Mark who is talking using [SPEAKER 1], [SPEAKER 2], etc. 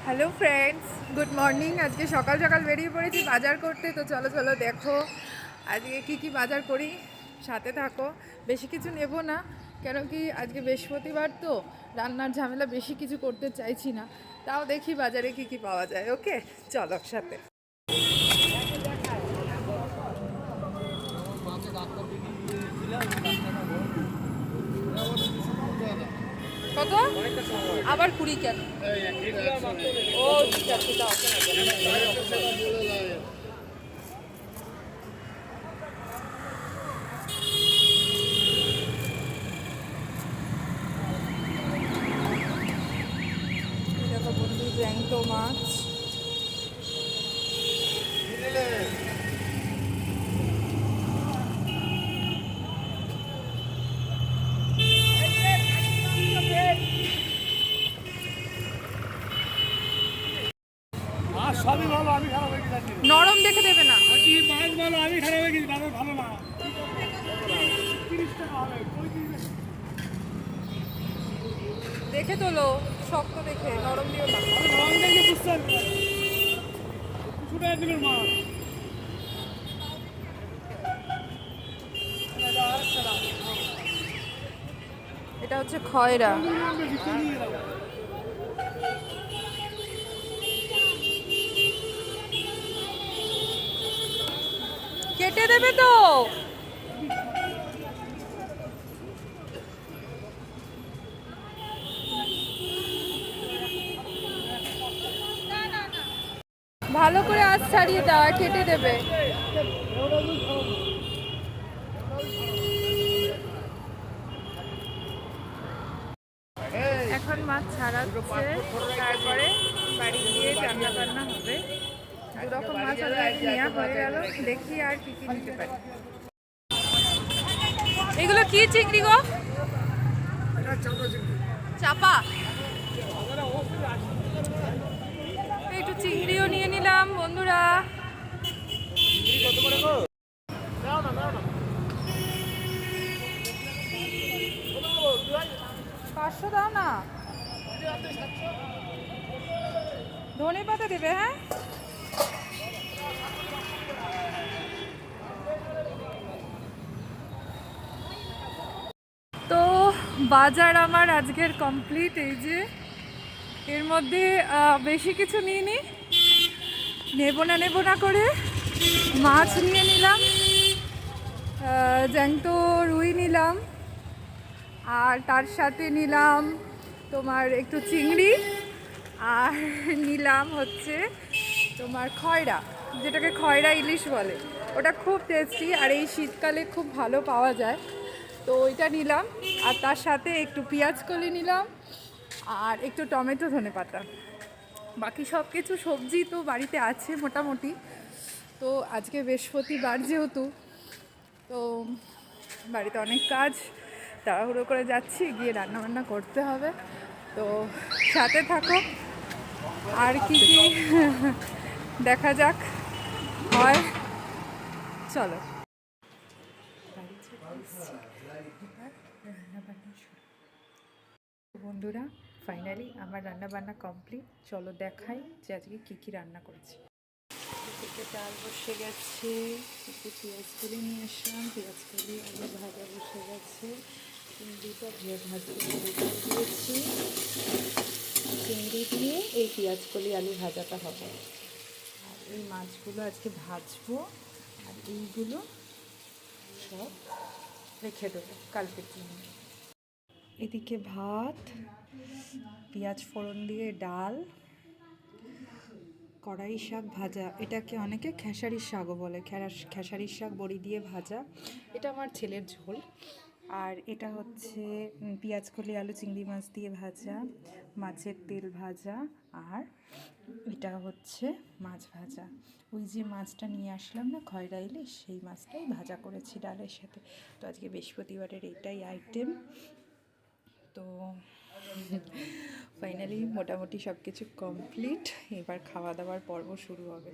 [SPEAKER 1] Hello friends, good morning. আজকে সকাল সকাল বেরিয়ে পড়েছি বাজার করতে। তো চলো চলো দেখো আজকে কি বাজার করি, সাথে থাকো। বেশি কিছু নেব না, কেন কি আজকে বৃহস্পতিবার, তো রান্নার ঝামেলা বেশি কিছু করতে চাইছি না। তাও দেখি বাজারে কি পাওয়া যায়। ওকে, চলো সাথে। কত আবার 20 কেন? ও ঠিক আছে, দাও। দেখো বন্ধু, জ্যান্ত মাছ।
[SPEAKER 2] সবই ভালো, আমি খারাপ হয়ে গেছি।
[SPEAKER 1] নরম দেখে দেবে না।
[SPEAKER 2] কি মাছ ভালো, আমি খারাপ হয়ে গেছি, বাজার ভালো না। 30 টাকা হবে,
[SPEAKER 1] দেখে তোলো, শক্ত দেখে, নরম দিও না।
[SPEAKER 2] আমি রং দেখে বুঝতে পারবি না। 200 টাকা দিবেন মাছ।
[SPEAKER 1] এটা হচ্ছে খয়রা। কেটে দেবে তো। ভালো করে আঁচ ছাড়িয়ে দাও, কেটে দেবে। এখন মাছ ছাড়াচ্ছে, তারপরে বাড়ি গিয়ে রান্না বান্না হবে। দুরকম মাছ অলরেডি নেওয়া হয়ে গেল। দেখি আর কি নিতে পারি। এগুলো কি চিংড়ি গো? চাপা। একটু চিংড়িও নিয়ে নিলাম বন্ধুরা। 500 দাও না। ধনে পাতা দেবে? হ্যাঁ, তো বাজার আমার আজকের কমপ্লিট। এই যে এর মধ্যে বেশি কিছু নিইনি, নেব না করে মাছ নিয়ে নিলাম। জ্যান্ত রুই নিলাম, আর তার সাথে নিলাম তোমার একটু চিংড়ি, আর নিলাম হচ্ছে তোমার খয়রা, যেটাকে খয়রা ইলিশ বলে। ওটা খুব টেস্টি, আর এই শীতকালে খুব ভালো পাওয়া যায়। তো ওইটা নিলাম, আর তার সাথে একটু পেঁয়াজ কলি নিলাম, আর একটু টমেটো ধনেপাতা। বাকি সব কিছু সবজি তো বাড়িতে আছে মোটামুটি। তো আজকে বৃহস্পতিবার যেহেতু, তো বাড়িতে অনেক কাজ, তাড়াহুড়ো করে যাচ্ছি, গিয়ে রান্নাবান্না করতে হবে। তো সাথে থাকো, আর কি দেখা যাক হয়। চলো। বন্ধুরা, ফাইনালি আমার রান্নাবান্না কমপ্লিট। চলো দেখাই যে আজকে কী রান্না করেছি। থেকে ডাল বসে গেছে, একটু পেঁয়াজকলি নিয়ে আসলাম, পেঁয়াজকলি আলু ভাজা বসে গেছে, চিংড়িটা ভাজতে শুরু করে দিয়েছি। চিংড়ি দিয়ে এই পেঁয়াজকলি আলু ভাজাটা হবে, আর এই মাছগুলো আজকে ভাজবো, আর এইগুলো সব রেখে দেবো কালকের জন্য। এদিকে ভাত, পেঁয়াজ ফোড়ন দিয়ে ডাল, কড়াই শাক ভাজা, এটাকে অনেকে খেসারির শাকও বলে, খেসারির শাক বড়ি দিয়ে ভাজা। এটা আমার ছেলের ঝোল। আর এটা হচ্ছে পেঁয়াজকলি আলু চিংড়ি মাছ দিয়ে ভাজা, মাছের তেল ভাজা, আর এটা হচ্ছে মাছ ভাজা। ওই যে মাছটা নিয়ে আসলাম না, খয়রা ইলিশ, সেই মাছটাই ভাজা করেছি ডালের সাথে। তো আজকে বৃহস্পতিবারের এইটাই আইটেম। তো ফাইনালি মোটামুটি সব কিছু কমপ্লিট। এবার খাওয়া দাওয়ার পর্ব শুরু হবে।